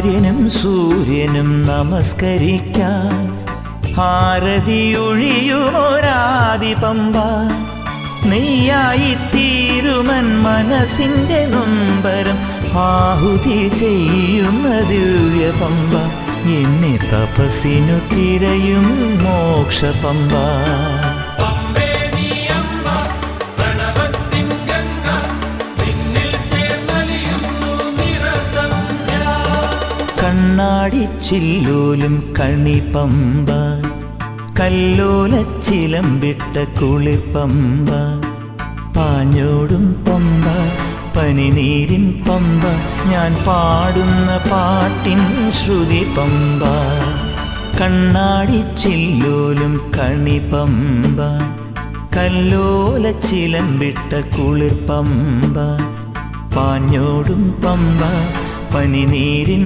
ആര്യനും സൂര്യനും നമസ്കരിക്കാൻ ആരതിയൊഴിയുമൊരാദി പമ്പ. നെയ്യായി തീരുമൻ മനസ്സിൻ്റെ നൊമ്പരം ആഹുതി ചെയ്യുന്ന ദിവ്യ പമ്പ. എന്നെ തപസ്സിനു തിരയും മോക്ഷ പമ്പ. കണ്ണാടിച്ചില്ലോലും കണിപ്പമ്പ, കല്ലോലച്ചിലമ്പിട്ട കുളിർപ്പമ്പ. പാഞ്ഞോടും പമ്പ, പനിനീരിൻ പമ്പ, ഞാൻ പാടുന്ന പാട്ടിൻ ശ്രുതി പമ്പ. കണ്ണാടിച്ചില്ലോലും കണിപ്പമ്പ, കല്ലോലച്ചിലമ്പിട്ട കുളിർപ്പമ്പ. പാഞ്ഞോടും പമ്പ, പനിനീരിൻ